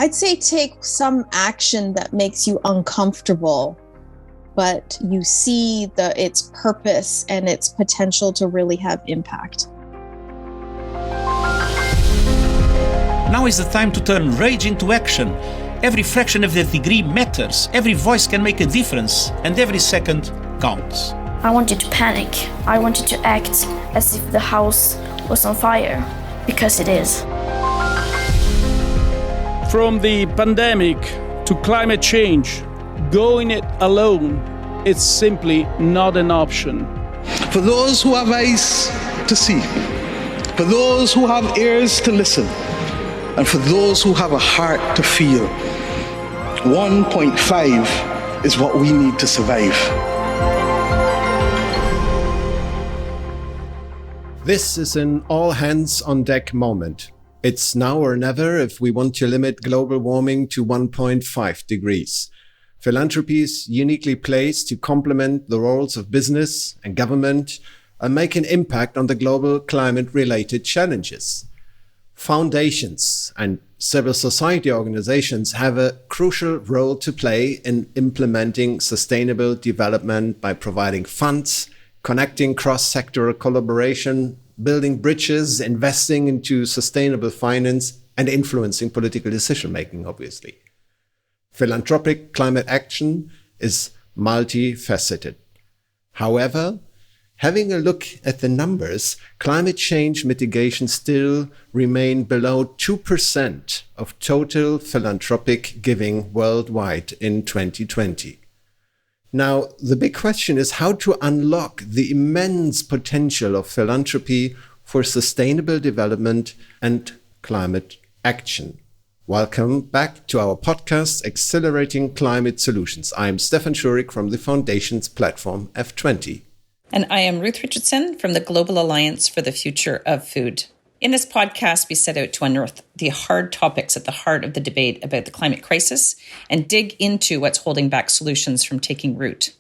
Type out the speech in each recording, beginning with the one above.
I'd say take some action that makes you uncomfortable, but you see its purpose and its potential to really have impact. Now is the time to turn rage into action. Every fraction of the degree matters. Every voice can make a difference, and every second counts. I wanted to panic. I wanted to act as if the house was on fire, because it is. From the pandemic to climate change, going it alone, it's simply not an option. For those who have eyes to see, for those who have ears to listen, and for those who have a heart to feel, 1.5 is what we need to survive. This is an all-hands-on-deck moment. It's now or never if we want to limit global warming to 1.5 degrees. Philanthropy is uniquely placed to complement the roles of business and government and make an impact on the global climate-related challenges. Foundations and civil society organizations have a crucial role to play in implementing sustainable development by providing funds, connecting cross-sectoral collaboration, building bridges, investing into sustainable finance, and influencing political decision-making, obviously. Philanthropic climate action is multifaceted. However, having a look at the numbers, climate change mitigation still remain below 2% of total philanthropic giving worldwide in 2020. Now, the big question is how to unlock the immense potential of philanthropy for sustainable development and climate action. Welcome back to our podcast, Accelerating Climate Solutions. I'm Stefan Schurig from the Foundation's platform F20. And I am Ruth Richardson from the Global Alliance for the Future of Food. In this podcast, we set out to unearth the hard topics at the heart of the debate about the climate crisis and dig into what's holding back solutions from taking root.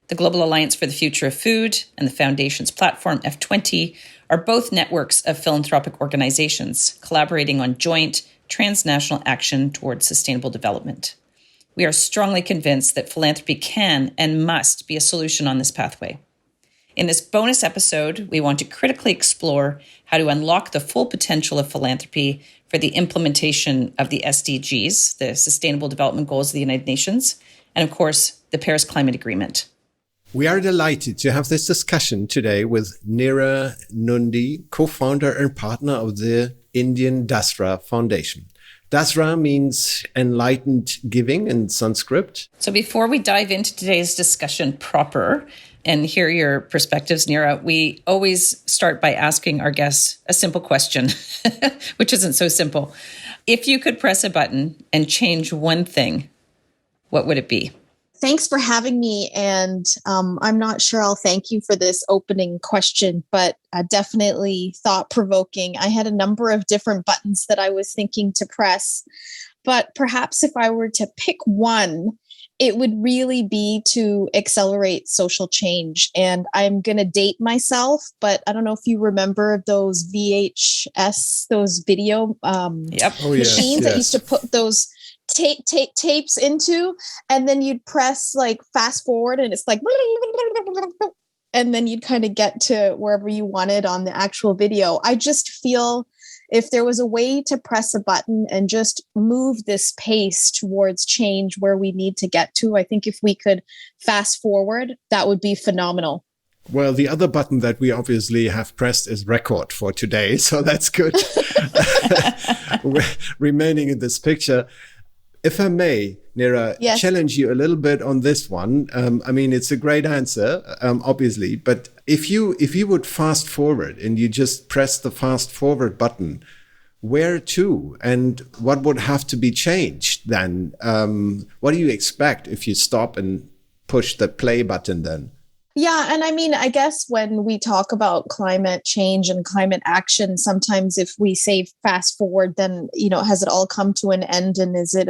The Global Alliance for the Future of Food and the Foundation's platform, F20, are both networks of philanthropic organizations collaborating on joint transnational action towards sustainable development. We are strongly convinced that philanthropy can and must be a solution on this pathway. In this bonus episode, we want to critically explore how to unlock the full potential of philanthropy for the implementation of the SDGs, the Sustainable Development Goals of the United Nations, and of course, the Paris Climate Agreement. We are delighted to have this discussion today with Neera Nundy, co-founder and partner of the Indian Dasra Foundation. Dasra means enlightened giving in Sanskrit. So before we dive into today's discussion proper and hear your perspectives, Neera, we always start by asking our guests a simple question, which isn't so simple. If you could press a button and change one thing, what would it be? Thanks for having me. And I'm not sure I'll thank you for this opening question, but definitely thought-provoking. I had a number of different buttons that I was thinking to press, but perhaps if I were to pick one, it would really be to accelerate social change. And I'm going to date myself, but I don't know if you remember those VHS, those video machines that used to put those tapes into, and then you'd press like fast forward and it's like, and then you'd kind of get to wherever you wanted on the actual video. I just feel if there was a way to press a button and just move this pace towards change where we need to get to, I think if we could fast forward, that would be phenomenal. Well, the other button that we obviously have pressed is record for today, so that's good. Remaining in this picture, if I may, Neera, challenge you a little bit on this one. I mean, it's a great answer, obviously, but if you would fast forward and you just press the fast forward button, where to and what would have to be changed then? What do you expect if you stop and push the play button then? Yeah. And I mean, I guess when we talk about climate change and climate action, sometimes if we say fast forward, then, has it all come to an end? And is it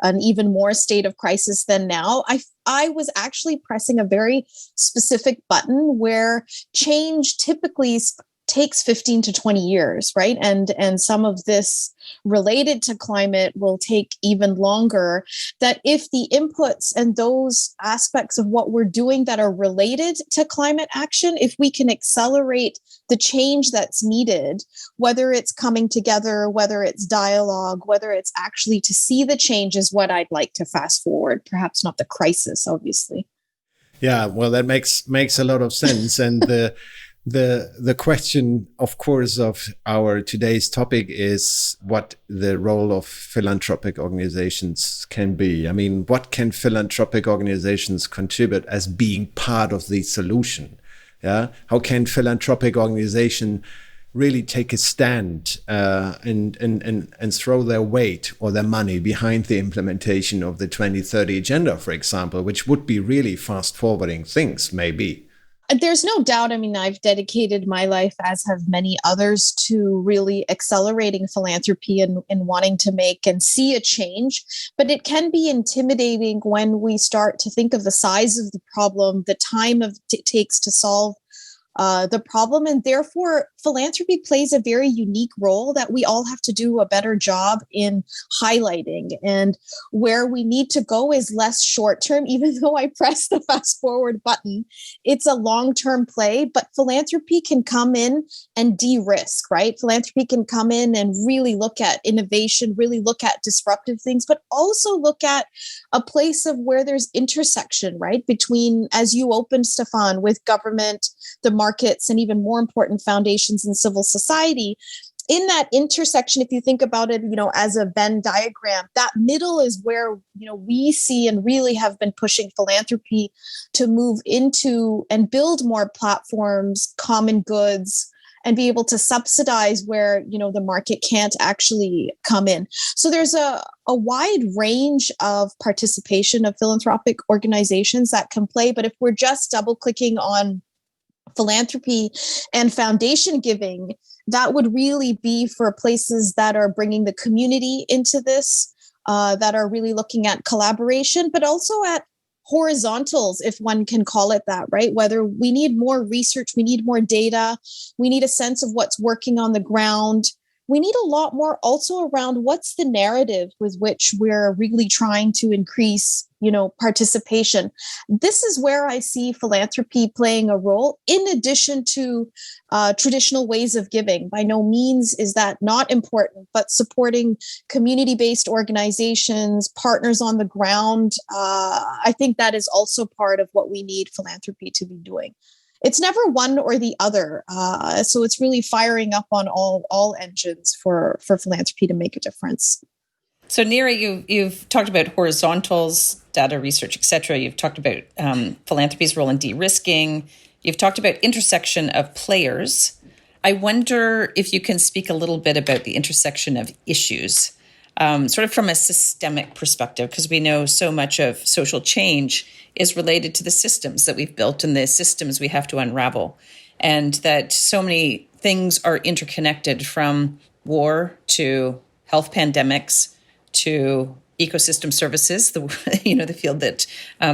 an even more state of crisis than now? I was actually pressing a very specific button where change typically takes 15 to 20 years, right? And some of this related to climate will take even longer. That if the inputs and those aspects of what we're doing that are related to climate action, if we can accelerate the change that's needed, whether it's coming together, whether it's dialogue, whether it's actually to see the change, is what I'd like to fast forward, perhaps not the crisis, obviously. Yeah, well, that makes a lot of sense. And the question, of course, of our today's topic is what the role of philanthropic organizations can be. I mean, what can philanthropic organizations contribute as being part of the solution? Yeah, how can philanthropic organization really take a stand and throw their weight or their money behind the implementation of the 2030 agenda, for example, which would be really fast forwarding things, maybe? There's no doubt. I mean, I've dedicated my life, as have many others, to really accelerating philanthropy and wanting to make and see a change. But it can be intimidating when we start to think of the size of the problem, the time it takes to solve the problem. And therefore, philanthropy plays a very unique role that we all have to do a better job in highlighting. And where we need to go is less short term, even though I press the fast forward button. It's a long-term play, but philanthropy can come in and de-risk, right? Philanthropy can come in and really look at innovation, really look at disruptive things, but also look at a place of where there's intersection, right? Between, as you opened, Stefan, with government, the markets, and even more important, foundations and civil society. In that intersection, if you think about it, as a Venn diagram, that middle is where, we see and really have been pushing philanthropy to move into and build more platforms, common goods, and be able to subsidize where, the market can't actually come in. So there's a wide range of participation of philanthropic organizations that can play. But if we're just double clicking on philanthropy and foundation giving, that would really be for places that are bringing the community into this, that are really looking at collaboration, but also at horizontals, if one can call it that, right? Whether we need more research, we need more data, we need a sense of what's working on the ground. We need a lot more also around what's the narrative with which we're really trying to increase, participation. This is where I see philanthropy playing a role in addition to traditional ways of giving. By no means is that not important, but supporting community-based organizations, partners on the ground, I think that is also part of what we need philanthropy to be doing. It's never one or the other. So it's really firing up on all engines for philanthropy to make a difference. So Neera, you've talked about horizontals, data research, et cetera. You've talked about philanthropy's role in de-risking. You've talked about intersection of players. I wonder if you can speak a little bit about the intersection of issues, sort of from a systemic perspective, because we know so much of social change is related to the systems that we've built and the systems we have to unravel, and that so many things are interconnected, from war to health pandemics to ecosystem services, the field that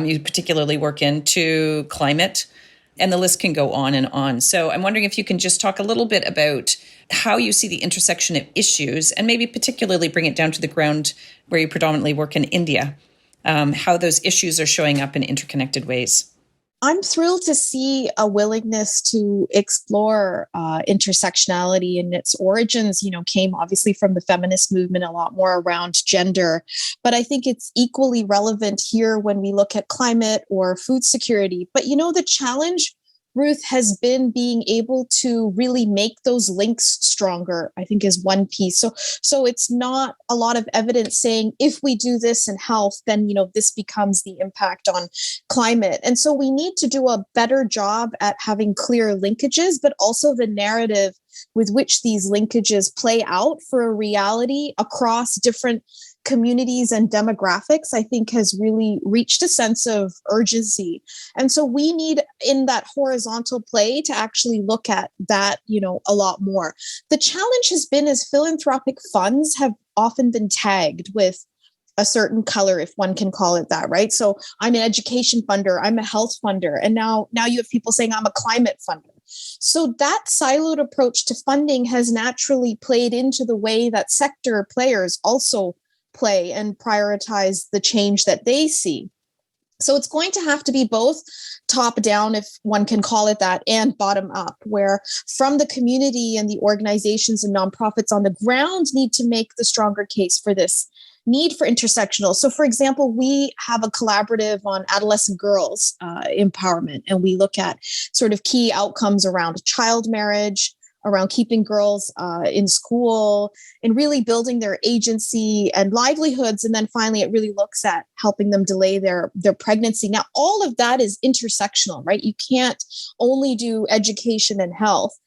you particularly work in, to climate, and the list can go on and on. So I'm wondering if you can just talk a little bit about how you see the intersection of issues, and maybe particularly bring it down to the ground where you predominantly work in India, how those issues are showing up in interconnected ways. I'm thrilled to see a willingness to explore intersectionality, and its origins, came obviously from the feminist movement, a lot more around gender. But I think it's equally relevant here when we look at climate or food security. But, the challenge, Ruth, has been being able to really make those links stronger, I think, is one piece. So it's not a lot of evidence saying if we do this in health, then, this becomes the impact on climate. And so we need to do a better job at having clear linkages, but also the narrative with which these linkages play out for a reality across different communities and demographics, I think, has really reached a sense of urgency. And so we need, in that horizontal play, to actually look at that, a lot more. The challenge has been is philanthropic funds have often been tagged with a certain color, if one can call it that, right? So I'm an education funder, I'm a health funder, and now you have people saying I'm a climate funder. So that siloed approach to funding has naturally played into the way that sector players also play and prioritize the change that they see. So it's going to have to be both top down, if one can call it that, and bottom up, where from the community and the organizations and nonprofits on the ground need to make the stronger case for this need for intersectional. So for example, we have a collaborative on adolescent girls empowerment, and we look at sort of key outcomes around child marriage, around keeping girls in school and really building their agency and livelihoods. And then finally, it really looks at helping them delay their pregnancy. Now, all of that is intersectional, right? You can't only do education and health.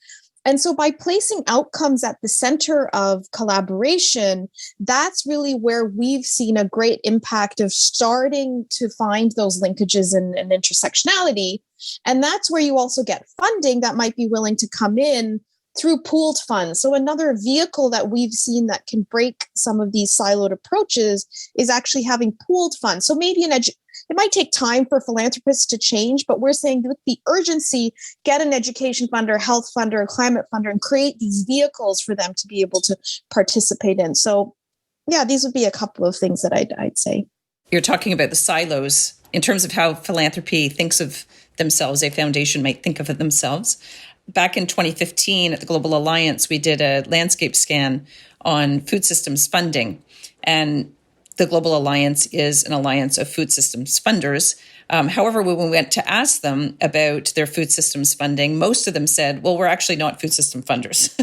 And so by placing outcomes at the center of collaboration, that's really where we've seen a great impact of starting to find those linkages and intersectionality. And that's where you also get funding that might be willing to come in through pooled funds. So another vehicle that we've seen that can break some of these siloed approaches is actually having pooled funds. So maybe it might take time for philanthropists to change, but we're saying with the urgency, get an education funder, health funder, climate funder, and create these vehicles for them to be able to participate in. So yeah, these would be a couple of things that I'd say. You're talking about the silos in terms of how philanthropy thinks of themselves, a foundation might think of it themselves. Back in 2015 at the Global Alliance, we did a landscape scan on food systems funding. And the Global Alliance is an alliance of food systems funders. However, when we went to ask them about their food systems funding, most of them said, well, we're actually not food system funders.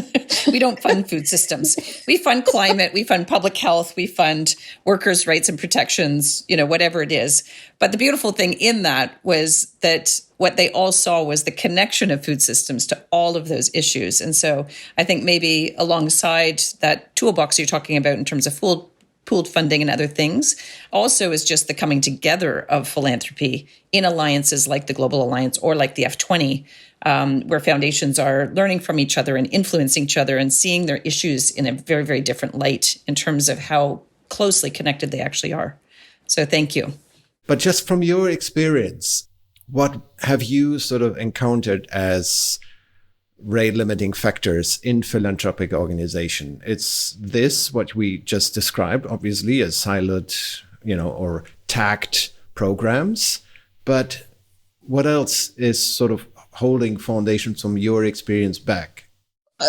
We don't fund food systems. We fund climate, we fund public health, we fund workers' rights and protections, whatever it is. But the beautiful thing in that was that what they all saw was the connection of food systems to all of those issues. And so I think maybe alongside that toolbox you're talking about in terms of pooled funding and other things, also is just the coming together of philanthropy in alliances like the Global Alliance or like the F20, where foundations are learning from each other and influencing each other and seeing their issues in a very, very different light in terms of how closely connected they actually are. So thank you. But just from your experience, what have you sort of encountered as rate limiting factors in philanthropic organization? It's this, what we just described, obviously, as siloed, or tagged programs. But what else is sort of holding foundations from your experience back?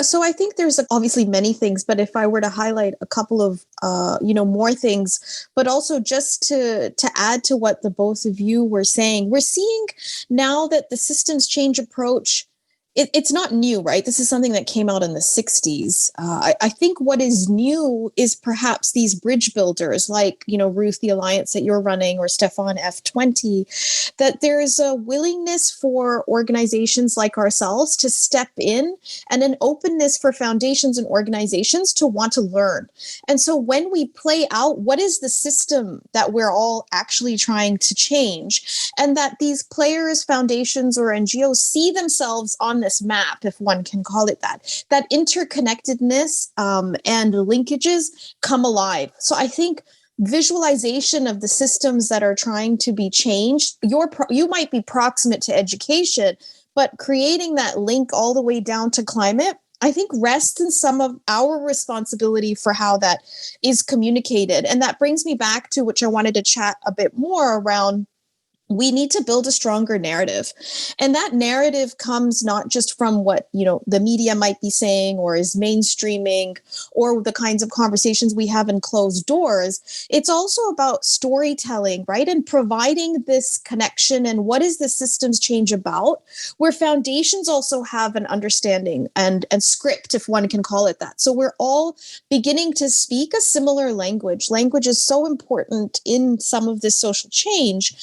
So I think there's obviously many things, but if I were to highlight a couple of, more things, but also just to add to what the both of you were saying, we're seeing now that the systems change approach, it's not new, right? This is something that came out in the 60s. I think what is new is perhaps these bridge builders like, Ruth, the alliance that you're running, or Stefan, F20, that there is a willingness for organizations like ourselves to step in and an openness for foundations and organizations to want to learn. And so when we play out what is the system that we're all actually trying to change, and that these players, foundations, or NGOs see themselves on this map, if one can call it that interconnectedness and linkages come alive. So I think visualization of the systems that are trying to be changed, you might be proximate to education, but creating that link all the way down to climate, I think rests in some of our responsibility for how that is communicated. And that brings me back to which I wanted to chat a bit more around. We need to build a stronger narrative. And that narrative comes not just from what, the media might be saying or is mainstreaming or the kinds of conversations we have in closed doors. It's also about storytelling, right? And providing this connection and what is the systems change about, where foundations also have an understanding and script, if one can call it that. So we're all beginning to speak a similar language. Language is so important in some of this social change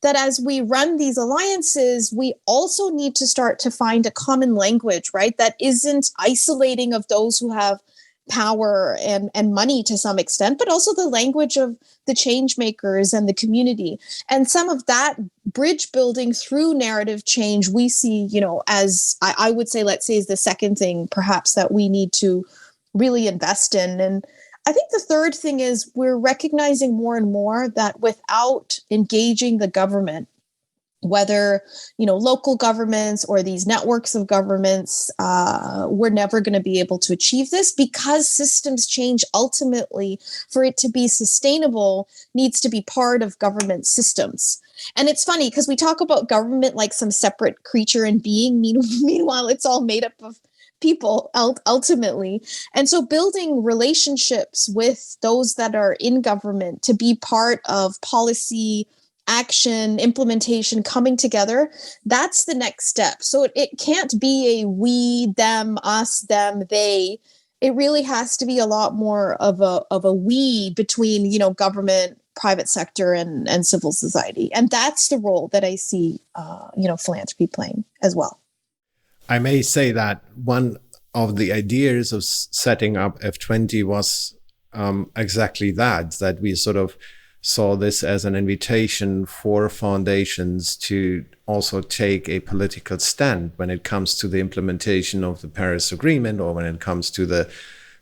that as we run these alliances, we also need to start to find a common language, right? That isn't isolating of those who have power and money to some extent, but also the language of the change makers and the community. And some of that bridge building through narrative change, we see, as I would say, let's say, is the second thing perhaps that we need to really invest in. And I think the third thing is we're recognizing more and more that without engaging the government whether, local governments or these networks of governments, we're never going to be able to achieve this because systems change ultimately. For it to be sustainable needs to be part of government systems. And it's funny because we talk about government like some separate creature and being. Meanwhile, it's all made up of people ultimately. And so building relationships with those that are in government to be part of policy action, implementation, coming together, that's the next step. So it can't be a we, them, us, them, they. It really has to be a lot more of a we between, government, private sector, and civil society. And that's the role that I see, philanthropy playing as well. I may say that one of the ideas of setting up F20 was exactly that we sort of saw this as an invitation for foundations to also take a political stand when it comes to the implementation of the Paris Agreement, or when it comes to the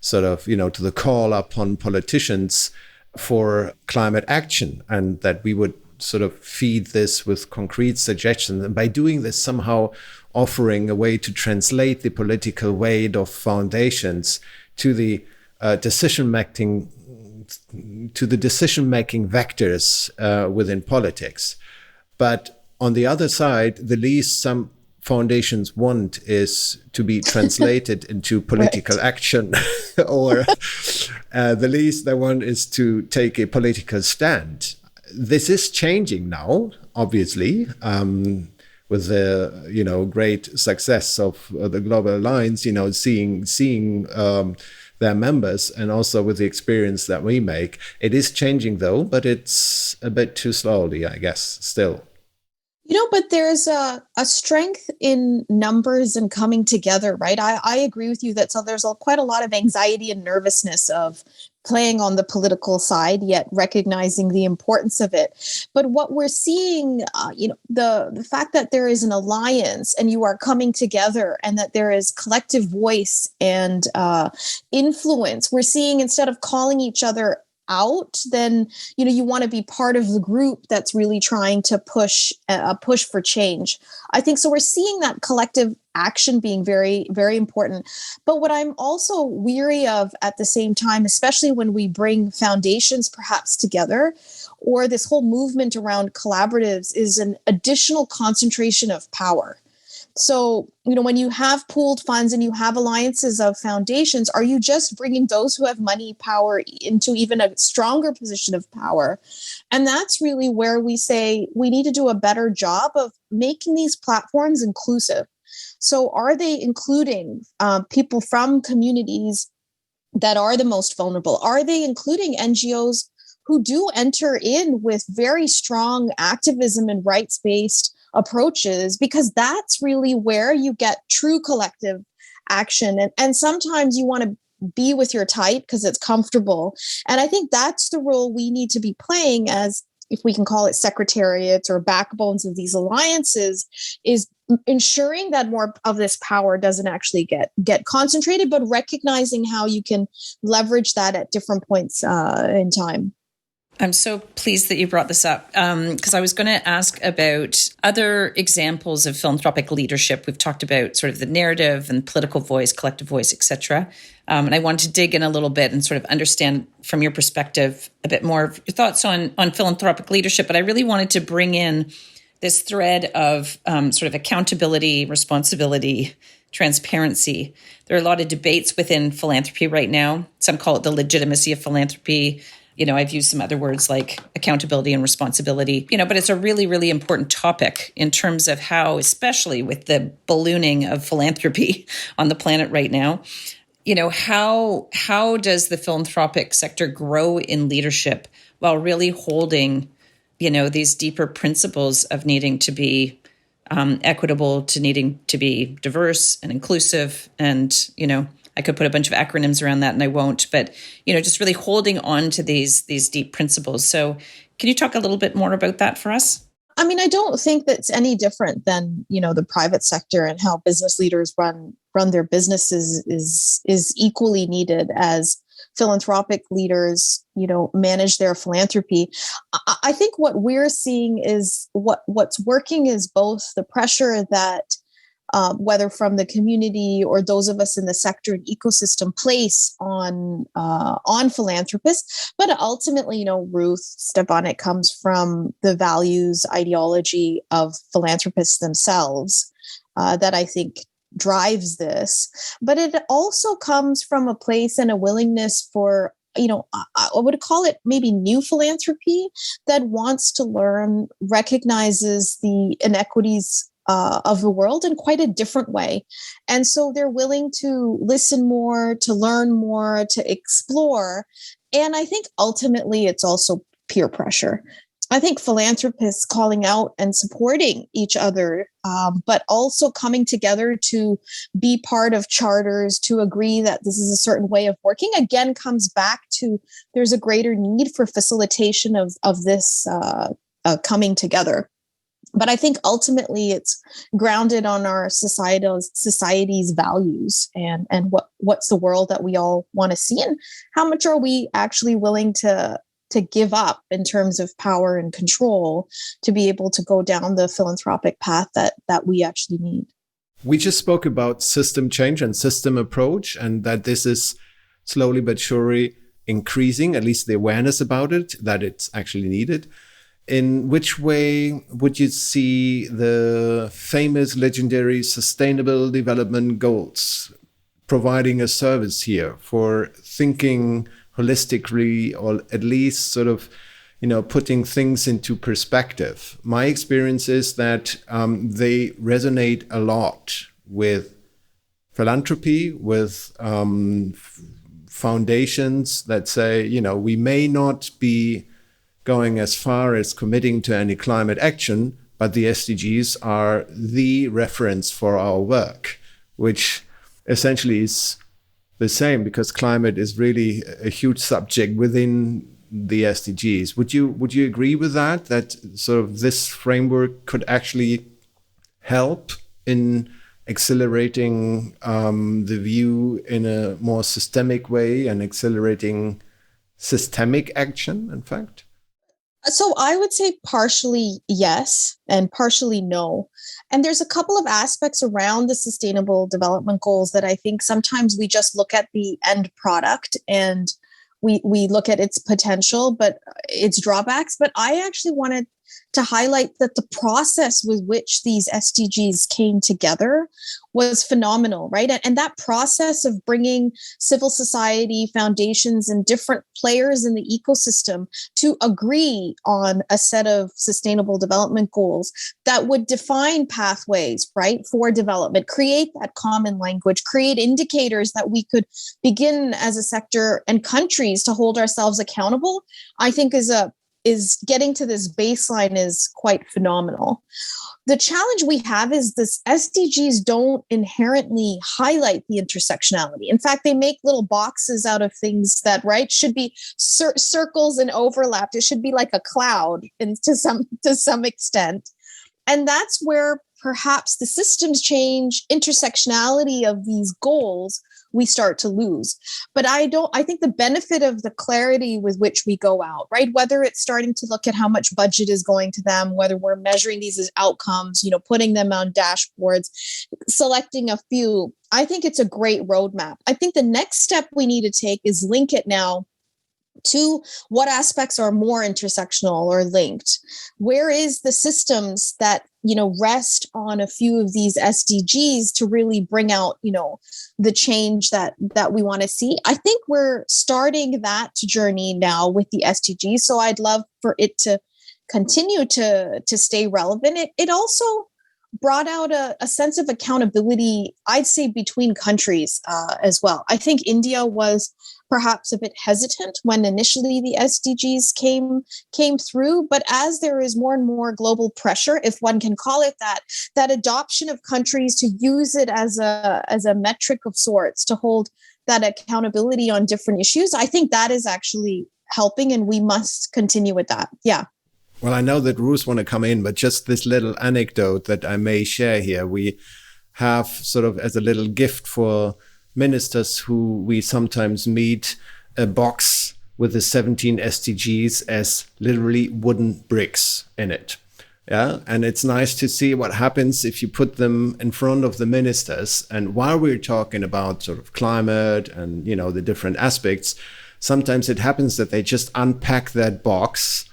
sort of, to the call upon politicians for climate action, and that we would sort of feed this with concrete suggestions. And by doing this, somehow offering a way to translate the political weight of foundations to the decision-making vectors within politics. But on the other side, the least some foundations want is to be translated into political action, or the least they want is to take a political stand. This is changing now, obviously, with the great success of the Global Alliance, seeing their members, and also with the experience that we make. It is changing though, but it's a bit too slowly, I guess, still. But there's a strength in numbers and coming together, right? I agree with you that there's quite a lot of anxiety and nervousness of playing on the political side, yet recognizing the importance of it. But what we're seeing, the fact that there is an alliance and you are coming together, and that there is collective voice and influence, we're seeing, instead of calling each other out, then you want to be part of the group that's really trying to push for change. I think so. We're seeing that collective action being very, very important. But what I'm also weary of at the same time, especially when we bring foundations perhaps together, or this whole movement around collaboratives, is an additional concentration of power. So, when you have pooled funds and you have alliances of foundations, are you just bringing those who have money power into even a stronger position of power? And that's really where we say we need to do a better job of making these platforms inclusive. So are they including people from communities that are the most vulnerable? Are they including NGOs who do enter in with very strong activism and rights-based approaches? Because that's really where you get true collective action. And sometimes you want to be with your type because it's comfortable. And I think that's the role we need to be playing as, if we can call it secretariats or backbones of these alliances, is ensuring that more of this power doesn't actually get concentrated, but recognizing how you can leverage that at different points in time. I'm so pleased that you brought this up, because I was going to ask about other examples of philanthropic leadership. We've talked about sort of the narrative and political voice, collective voice, etc. And I wanted to dig in a little bit and sort of understand from your perspective a bit more of your thoughts on philanthropic leadership. But I really wanted to bring in this thread of sort of accountability, responsibility, transparency. There are a lot of debates within philanthropy right now. Some call it the legitimacy of philanthropy. I've used some other words like accountability and responsibility, but it's a really, really important topic in terms of how, especially with the ballooning of philanthropy on the planet right now, how does the philanthropic sector grow in leadership while really holding, these deeper principles of needing to be equitable, to needing to be diverse and inclusive, and, I could put a bunch of acronyms around that and I won't, but, just really holding on to these deep principles. So can you talk a little bit more about that for us? I mean, I don't think that's any different than, the private sector, and how business leaders run their businesses is equally needed as philanthropic leaders, manage their philanthropy. I think what we're seeing is what's working is both the pressure that whether from the community or those of us in the sector and ecosystem place on philanthropists, but ultimately, Ruth Stefanik comes from the values ideology of philanthropists themselves that I think drives this. But it also comes from a place and a willingness for, I would call it maybe new philanthropy that wants to learn, recognizes the inequities of the world in quite a different way. And so they're willing to listen more, to learn more, to explore. And I think ultimately it's also peer pressure. I think philanthropists calling out and supporting each other, but also coming together to be part of charters, to agree that this is a certain way of working, again, comes back to there's a greater need for facilitation of this coming together. But I think ultimately it's grounded on our society's values and what's the world that we all want to see, and how much are we actually willing to give up in terms of power and control to be able to go down the philanthropic path that we actually need. We just spoke about system change and system approach, and that this is slowly but surely increasing, at least the awareness about it, that it's actually needed. In which way would you see the famous legendary Sustainable Development Goals providing a service here for thinking holistically, or at least sort of, putting things into perspective? My experience is that they resonate a lot with philanthropy, with foundations that say, we may not be going as far as committing to any climate action, but the SDGs are the reference for our work, which essentially is the same, because climate is really a huge subject within the SDGs. Would you agree with that? That sort of this framework could actually help in accelerating the view in a more systemic way and accelerating systemic action, in fact? So I would say partially yes and partially no. And there's a couple of aspects around the Sustainable Development Goals that I think sometimes we just look at the end product and we look at its potential, but its drawbacks. But I actually wanted to highlight that the process with which these SDGs came together was phenomenal, right? And that process of bringing civil society, foundations, and different players in the ecosystem to agree on a set of sustainable development goals that would define pathways, right, for development, create that common language, create indicators that we could begin as a sector and countries to hold ourselves accountable, I think is getting to this baseline is quite phenomenal. The challenge we have is this SDGs don't inherently highlight the intersectionality. In fact, they make little boxes out of things that, right, should be circles and overlapped. It should be like a cloud to some extent. And that's where perhaps the systems change, intersectionality of these goals, we start to lose. But I think the benefit of the clarity with which we go out, right? Whether it's starting to look at how much budget is going to them, whether we're measuring these as outcomes, putting them on dashboards, selecting a few, I think it's a great roadmap. I think the next step we need to take is link it now to what aspects are more intersectional or linked. Where is the systems that, rest on a few of these SDGs to really bring out, the change that we want to see? I think we're starting that journey now with the SDGs. So I'd love for it to continue to stay relevant. It also brought out a sense of accountability, I'd say, between countries as well. I think India was perhaps a bit hesitant when initially the SDGs came through, but as there is more and more global pressure, if one can call it that adoption of countries to use it as a metric of sorts to hold that accountability on different issues, I think that is actually helping, and we must continue with that. Yeah. Well, I know that Ruth want to come in, but just this little anecdote that I may share here. We have sort of as a little gift for ministers who we sometimes meet a box with the 17 SDGs as literally wooden bricks in it. Yeah, and it's nice to see what happens if you put them in front of the ministers. And while we're talking about sort of climate and, you know, the different aspects, sometimes it happens that they just unpack that box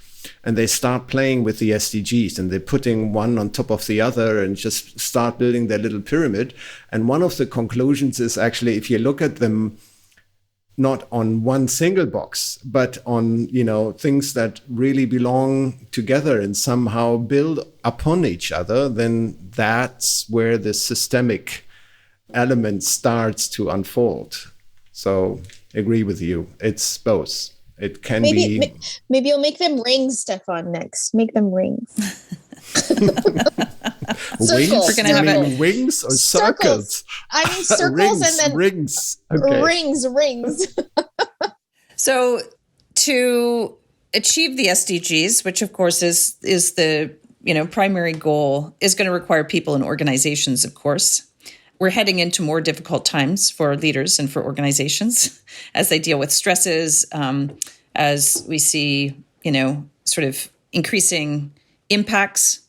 and they start playing with the SDGs, and they're putting one on top of the other and just start building their little pyramid. And one of the conclusions is actually, if you look at them not on one single box, but on, you know, things that really belong together and somehow build upon each other, then that's where the systemic element starts to unfold. So agree with you. It's both. It can be. Maybe you'll make them rings, Stefan, next. Make them rings. Wings? We're gonna have wings or circles? I mean circles rings, and then rings. Okay. Rings. So to achieve the SDGs, which of course is the, you know, primary goal, is going to require people and organizations, of course. We're heading into more difficult times for leaders and for organizations as they deal with stresses, as we see, you know, sort of increasing impacts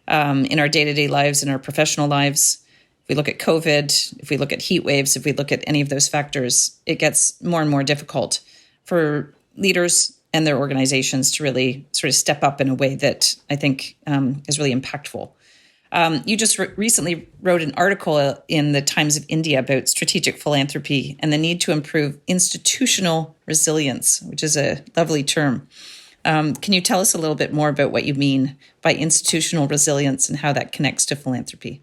in our day-to-day lives, in our professional lives. If we look at COVID, if we look at heat waves, if we look at any of those factors, it gets more and more difficult for leaders and their organizations to really sort of step up in a way that I think is really impactful. You just recently wrote an article in the Times of India about strategic philanthropy and the need to improve institutional resilience, which is a lovely term. Can you tell us a little bit more about what you mean by institutional resilience and how that connects to philanthropy?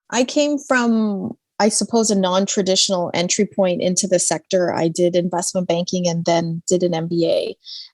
I came from, I suppose, a non-traditional entry point into the sector. I did investment banking and then did an MBA.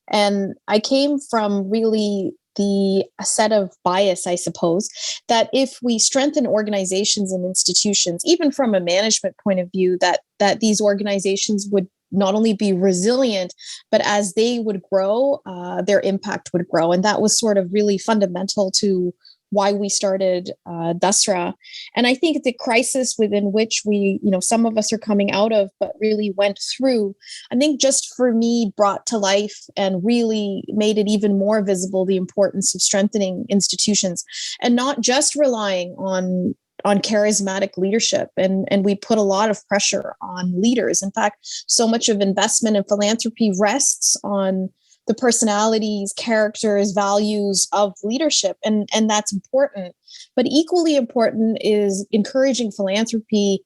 And I came from really a set of bias, I suppose, that if we strengthen organizations and institutions, even from a management point of view, that these organizations would not only be resilient, but as they would grow, their impact would grow. And that was sort of really fundamental to why we started Dasra. And I think the crisis within which we, you know, some of us are coming out of, but really went through, I think just for me brought to life and really made it even more visible the importance of strengthening institutions and not just relying on charismatic leadership. And we put a lot of pressure on leaders. In fact, so much of investment and philanthropy rests on the personalities, characters, values of leadership. And that's important. But equally important is encouraging philanthropy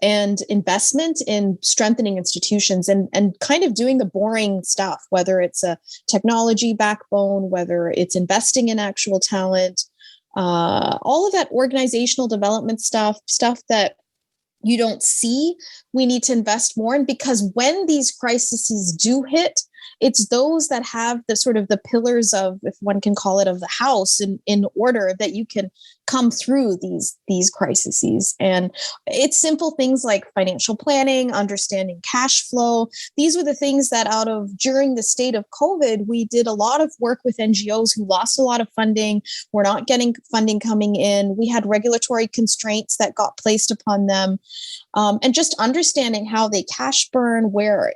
and investment in strengthening institutions and kind of doing the boring stuff, whether it's a technology backbone, whether it's investing in actual talent, all of that organizational development stuff that you don't see, we need to invest more in, because when these crises do hit, it's those that have the sort of the pillars of, if one can call it, of the house in order, that you can come through these crises. And it's simple things like financial planning, understanding cash flow. These were the things that during the state of COVID, we did a lot of work with NGOs who lost a lot of funding. We're not getting funding coming in. We had regulatory constraints that got placed upon them. And just understanding how they cash burn,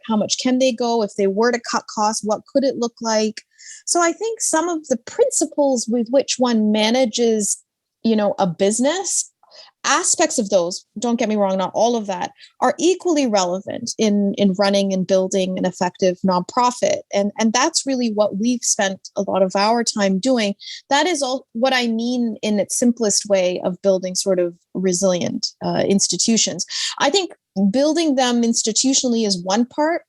how much can they go? If they were to cut costs, what could it look like? So I think some of the principles with which one manages, a business, aspects of those, don't get me wrong, not all of that, are equally relevant in running and building an effective nonprofit. And that's really what we've spent a lot of our time doing. That is all what I mean in its simplest way of building sort of resilient institutions. I think building them institutionally is one part,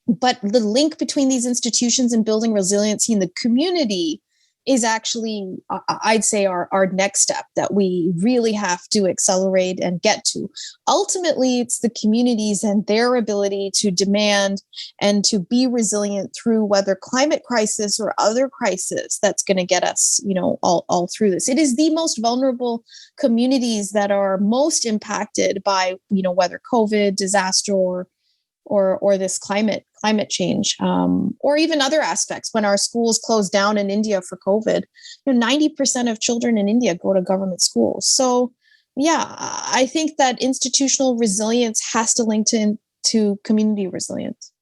but the link between these institutions and building resiliency in the community is actually, I'd say, our next step that we really have to accelerate and get to. Ultimately, it's the communities and their ability to demand and to be resilient through whether climate crisis or other crisis that's going to get us, all through this. It is the most vulnerable communities that are most impacted by, whether COVID, disaster, or this climate change, or even other aspects. When our schools closed down in India for COVID, 90% of children in India go to government schools. So, yeah, I think that institutional resilience has to link to community resilience.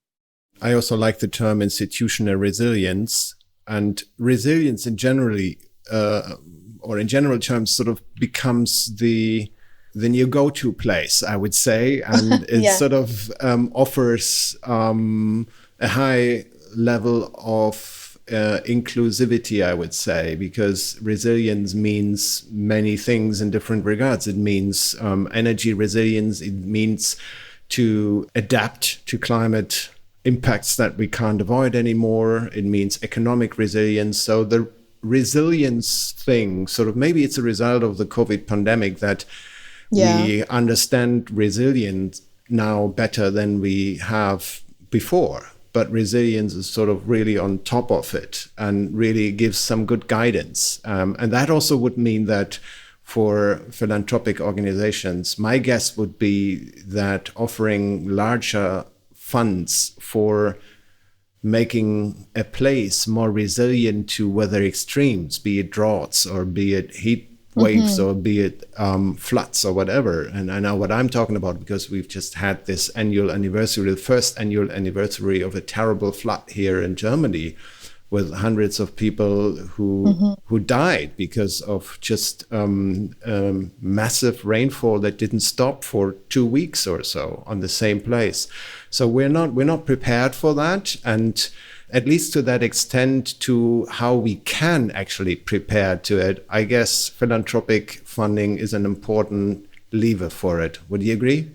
I also like the term institutional resilience, and resilience in generally, or in general terms, sort of becomes the new go-to place, I would say, and it sort of offers a high level of inclusivity, I would say, because resilience means many things in different regards. It means energy resilience. It means to adapt to climate impacts that we can't avoid anymore. It means economic resilience. So the resilience thing, sort of, maybe it's a result of the COVID pandemic that we understand resilience now better than we have before. But resilience is sort of really on top of it and really gives some good guidance. And that also would mean that for philanthropic organizations, my guess would be that offering larger funds for making a place more resilient to weather extremes, be it droughts or be it heat waves or be it floods or whatever. And I know what I'm talking about because we've just had this annual anniversary, the first annual anniversary of a terrible flood here in Germany, with hundreds of people who died because of just massive rainfall that didn't stop for 2 weeks or so on the same place. So we're not prepared for that, and at least to that extent, to how we can actually prepare to it, I guess philanthropic funding is an important lever for it. Would you agree?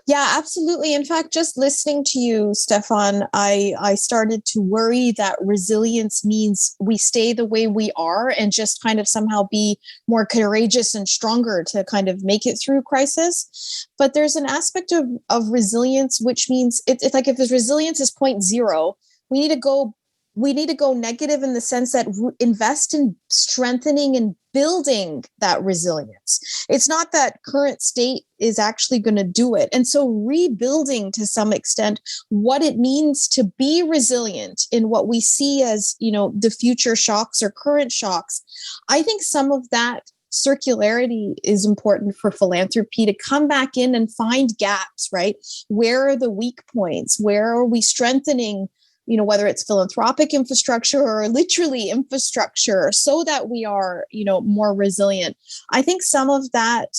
Yeah, absolutely. In fact, just listening to you, Stefan, I started to worry that resilience means we stay the way we are and just kind of somehow be more courageous and stronger to kind of make it through crisis. But there's an aspect of resilience, which means it's like if his resilience is 0.0, we need to go negative in the sense that invest in strengthening and building that resilience. It's not that current state is actually going to do it. And so rebuilding to some extent what it means to be resilient in what we see as, the future shocks or current shocks. I think some of that circularity is important for philanthropy to come back in and find gaps, right? Where are the weak points? Where are we strengthening, whether it's philanthropic infrastructure or literally infrastructure, so that we are, more resilient. I think some of that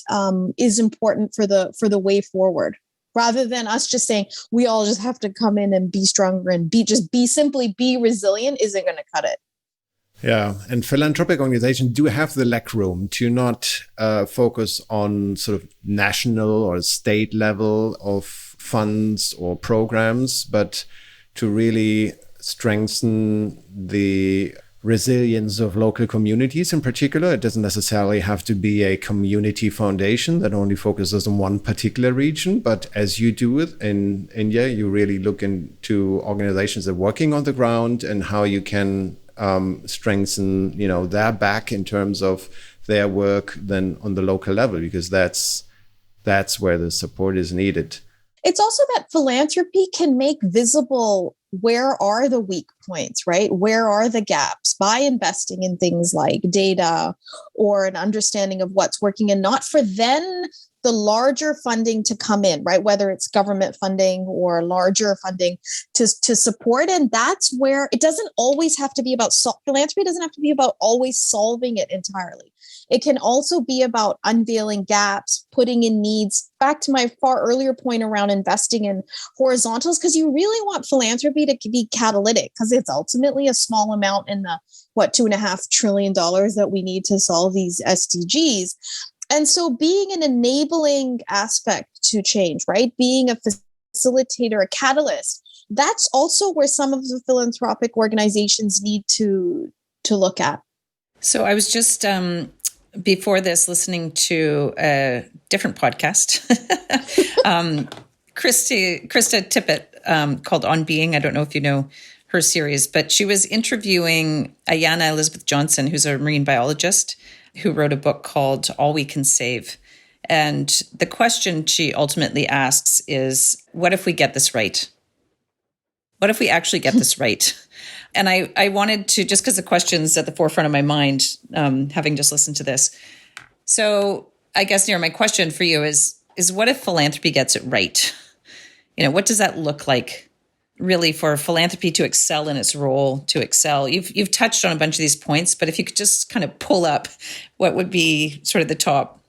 is important for the way forward, rather than us just saying we all just have to come in and be stronger and simply be resilient isn't going to cut it. Yeah, and philanthropic organizations do have the leg room to not focus on sort of national or state level of funds or programs, but to really strengthen the resilience of local communities in particular. It doesn't necessarily have to be a community foundation that only focuses on one particular region, but as you do it in India, you really look into organizations that are working on the ground and how you can strengthen, their back in terms of their work then on the local level, because that's where the support is needed. It's also that philanthropy can make visible where are the weak points, right? Where are the gaps by investing in things like data or an understanding of what's working, and not for then the larger funding to come in, right? Whether it's government funding or larger funding to support. And that's where it doesn't always have to be about philanthropy doesn't have to be about always solving it entirely. It can also be about unveiling gaps, putting in needs. Back to my far earlier point around investing in horizontals, because you really want philanthropy to be catalytic, because it's ultimately a small amount in the, $2.5 trillion that we need to solve these SDGs. And so being an enabling aspect to change, right? Being a facilitator, a catalyst, that's also where some of the philanthropic organizations need to look at. So I was just, before this, listening to a different podcast, Krista Tippett, called On Being. I don't know if you know her series, but she was interviewing Ayanna Elizabeth Johnson, who's a marine biologist, who wrote a book called All We Can Save. And the question she ultimately asks is, what if we get this right? What if we actually get this right? And I wanted to, just because the question's at the forefront of my mind, having just listened to this. So I guess, Neera, my question for you is what if philanthropy gets it right? What does that look like really for philanthropy to excel in its role, to excel? You've touched on a bunch of these points, but if you could just kind of pull up what would be sort of the top,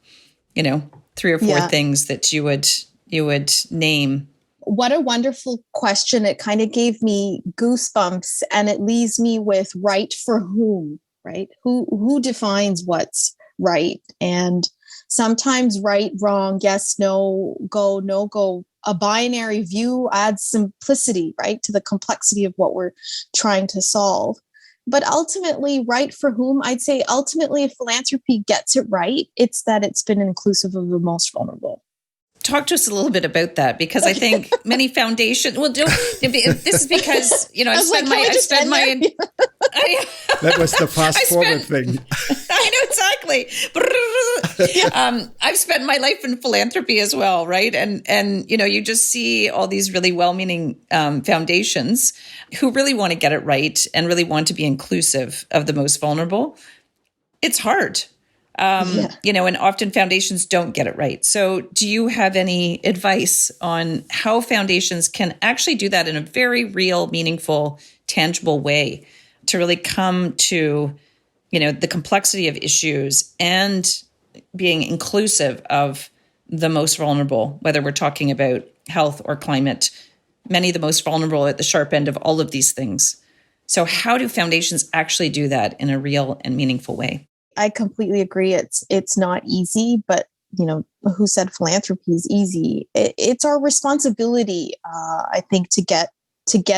3 or 4 things that you would name. What a wonderful question. It kind of gave me goosebumps, and it leaves me with right for whom, right? Who defines what's right? And sometimes right, wrong, yes, no, go, no go. A binary view adds simplicity, right, to the complexity of what we're trying to solve. But ultimately, right for whom? I'd say ultimately, if philanthropy gets it right, it's that it's been inclusive of the most vulnerable. Talk to us a little bit about that, because I think many foundations. Well, this is because I've spent my. That was the fast forward thing. I know exactly. I've spent my life in philanthropy as well, right? And you just see all these really well-meaning foundations who really want to get it right and really want to be inclusive of the most vulnerable. It's hard. And often foundations don't get it right. So do you have any advice on how foundations can actually do that in a very real, meaningful, tangible way to really come to, the complexity of issues and being inclusive of the most vulnerable, whether we're talking about health or climate, many of the most vulnerable at the sharp end of all of these things. So how do foundations actually do that in a real and meaningful way? I completely agree. It's not easy, but who said philanthropy is easy? It's our responsibility, I think, to get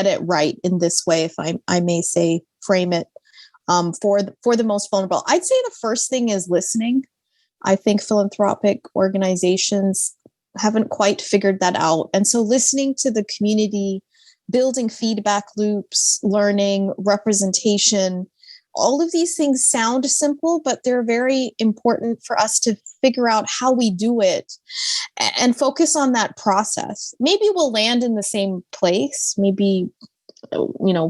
it right in this way, if I may say, frame it for the most vulnerable. I'd say the first thing is listening. I think philanthropic organizations haven't quite figured that out, and so listening to the community, building feedback loops, learning, representation. All of these things sound simple, but they're very important for us to figure out how we do it and focus on that process. Maybe we'll land in the same place. Maybe,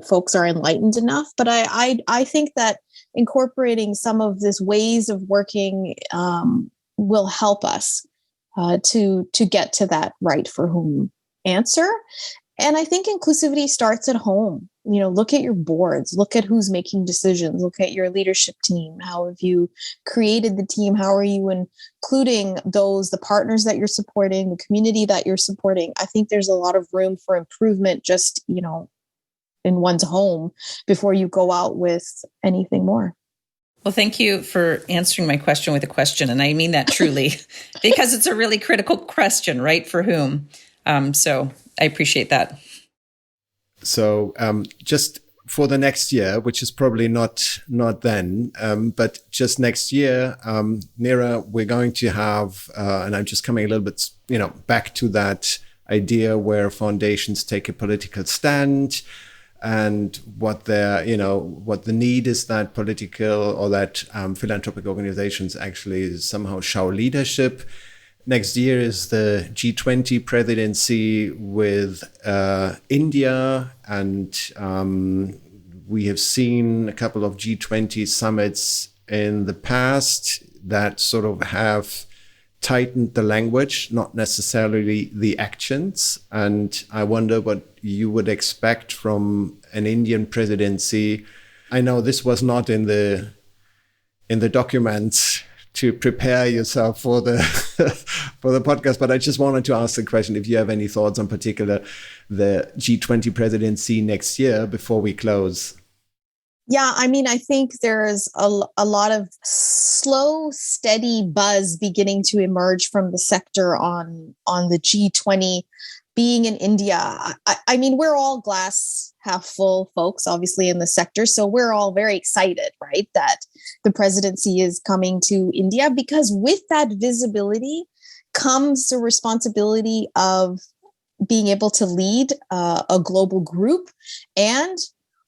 folks are enlightened enough, but I think that incorporating some of this ways of working will help us to get to that right for whom answer. And I think inclusivity starts at home. Look at your boards, look at who's making decisions, look at your leadership team. How have you created the team? How are you including the partners that you're supporting, the community that you're supporting? I think there's a lot of room for improvement just, in one's home before you go out with anything more. Well, thank you for answering my question with a question. And I mean that truly, because it's a really critical question, right? For whom? So I appreciate that. So just for the next year, which is probably not then, but just next year, Neera, we're going to have, and I'm just coming a little bit, back to that idea where foundations take a political stand and what what the need is that political or that philanthropic organizations actually somehow show leadership. Next year is the G20 presidency with India, and we have seen a couple of G20 summits in the past that sort of have tightened the language, not necessarily the actions. And I wonder what you would expect from an Indian presidency. I know this was not in the documents to prepare yourself for the for the podcast, but I just wanted to ask the question if you have any thoughts on particular the G20 presidency next year before we close. Yeah, I think there's a lot of slow, steady buzz beginning to emerge from the sector on the G20 being in India. We're all glass half full folks, obviously, in the sector. So we're all very excited, right, that the presidency is coming to India, because with that visibility comes the responsibility of being able to lead a global group and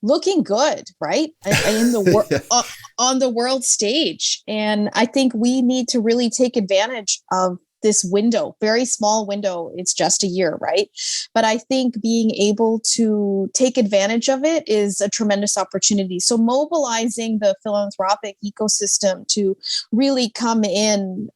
looking good, right, in the on the world stage. And I think we need to really take advantage of this window, very small window. It's just a year, right? But I think being able to take advantage of it is a tremendous opportunity. So mobilizing the philanthropic ecosystem to really come in,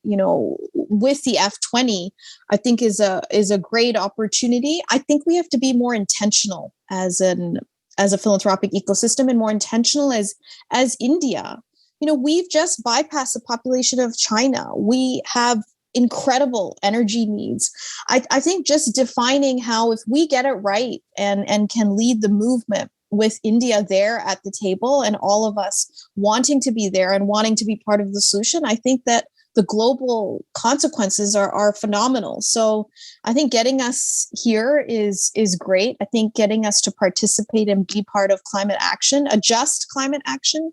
with the F20, I think is a great opportunity. I think we have to be more intentional as a philanthropic ecosystem, and more intentional as India. We've just bypassed the population of China. We have incredible energy needs. I think just defining how, if we get it right and can lead the movement with India there at the table, and all of us wanting to be there and wanting to be part of the solution, I think that the global consequences are phenomenal. So I think getting us here is great. I think getting us to participate and be part of climate action, just climate action,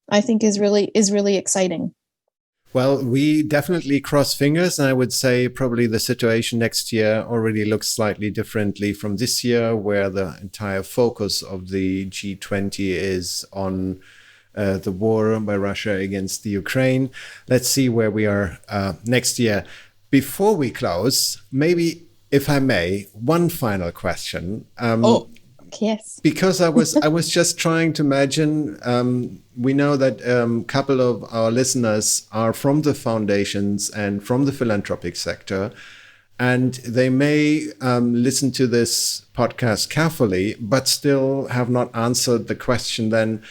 I think is really exciting. Well, we definitely cross fingers, and I would say probably the situation next year already looks slightly differently from this year, where the entire focus of the G20 is on the war by Russia against the Ukraine. Let's see where we are next year. Before we close, maybe, if I may, one final question. Yes. Because I was just trying to imagine, we know that a couple of our listeners are from the foundations and from the philanthropic sector, and they may listen to this podcast carefully, but still have not answered the question then,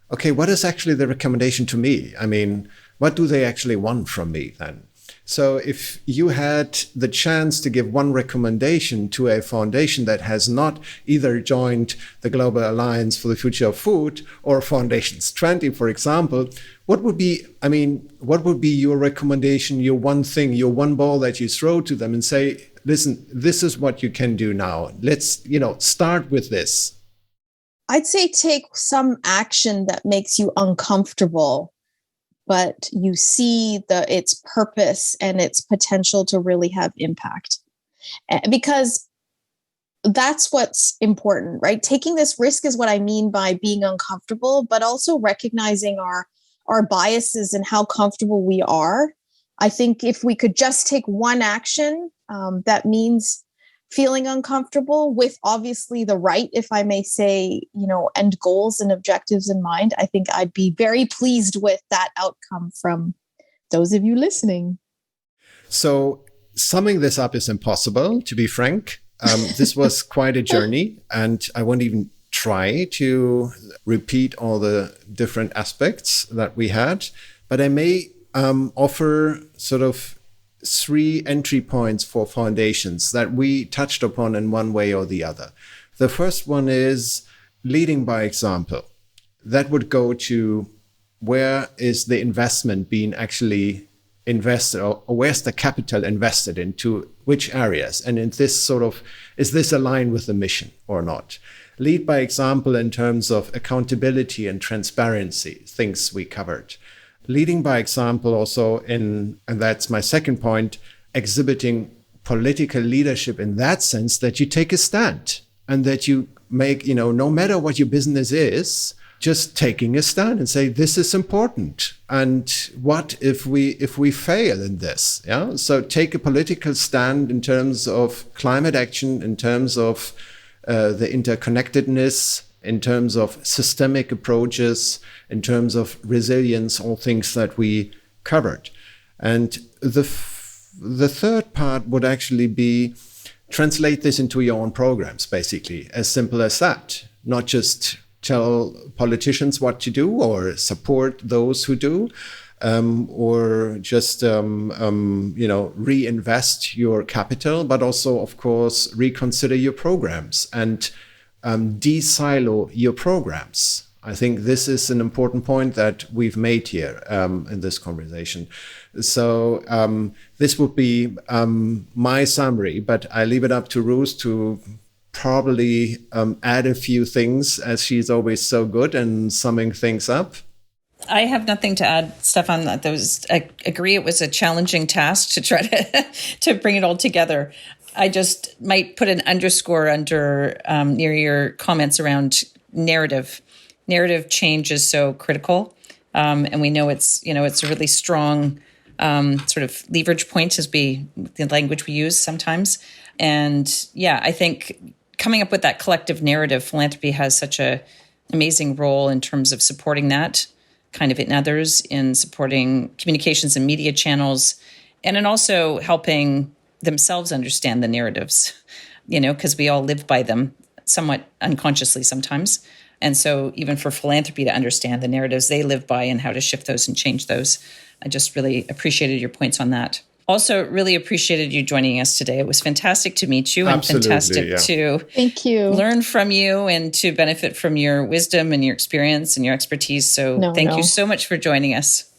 okay, what is actually the recommendation to me? I mean, what do they actually want from me then? So if you had the chance to give one recommendation to a foundation that has not either joined the Global Alliance for the Future of Food or Foundations 20, for example, what would be your recommendation, your one thing, your one ball that you throw to them and say, listen, this is what you can do now. Let's, start with this. I'd say take some action that makes you uncomfortable, but you see its purpose and its potential to really have impact. Because that's what's important, right? Taking this risk is what I mean by being uncomfortable, but also recognizing our biases and how comfortable we are. I think if we could just take one action, that means feeling uncomfortable with obviously the right, if I may say, end goals and objectives in mind, I think I'd be very pleased with that outcome from those of you listening. So summing this up is impossible, to be frank. This was quite a journey, and I won't even try to repeat all the different aspects that we had, but I may offer sort of 3 entry points for foundations that we touched upon in one way or the other. The first one is leading by example. That would go to, where is the investment being actually invested, or where's the capital invested into which areas? And in this sort of, is this aligned with the mission or not? Lead by example in terms of accountability and transparency, things we covered. Leading by example also and that's my second point, exhibiting political leadership in that sense that you take a stand and that you make, no matter what your business is, just taking a stand and say, this is important. And what if we fail in this? Yeah. So take a political stand in terms of climate action, in terms of the interconnectedness, in terms of systemic approaches, in terms of resilience, all things that we covered. And the third part would actually be translate this into your own programs, basically, as simple as that. Not just tell politicians what to do or support those who do, or just reinvest your capital, but also, of course, reconsider your programs and de-silo your programs. I think this is an important point that we've made here in this conversation. So this would be my summary, but I leave it up to Ruth to probably add a few things, as she's always so good in summing things up. I have nothing to add, Stefan. I agree it was a challenging task to try to bring it all together. I just might put an underscore under near your comments around narrative. Narrative change is so critical, and we know it's a really strong sort of leverage point as the language we use sometimes. And yeah, I think coming up with that collective narrative, philanthropy has such a amazing role in terms of supporting that kind of in others, in supporting communications and media channels, and in also helping themselves understand the narratives, because we all live by them somewhat unconsciously sometimes. And so even for philanthropy to understand the narratives they live by and how to shift those and change those, I just really appreciated your points on that. Also, really appreciated you joining us today. It was fantastic to meet you and fantastic to Thank you. Learn from you and to benefit from your wisdom and your experience and your expertise. So thank you so much for joining us.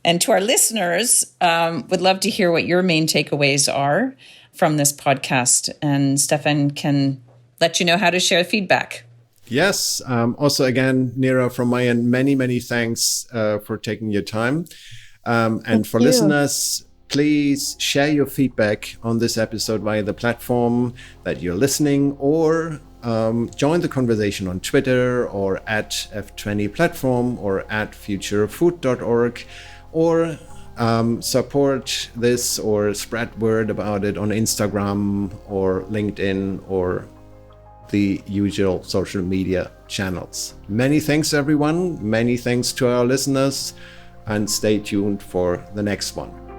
And to our listeners, would love to hear what your main takeaways are from this podcast. And Stefan can let you know how to share feedback. Yes. Also, again, Neera, from my end, many, many thanks for taking your time. And for listeners, please share your feedback on this episode via the platform that you're listening, or join the conversation on Twitter or at F20 platform or at futurefood.org, or support this or spread word about it on Instagram or LinkedIn or the usual social media channels. Many thanks, everyone. Many thanks to our listeners, and stay tuned for the next one.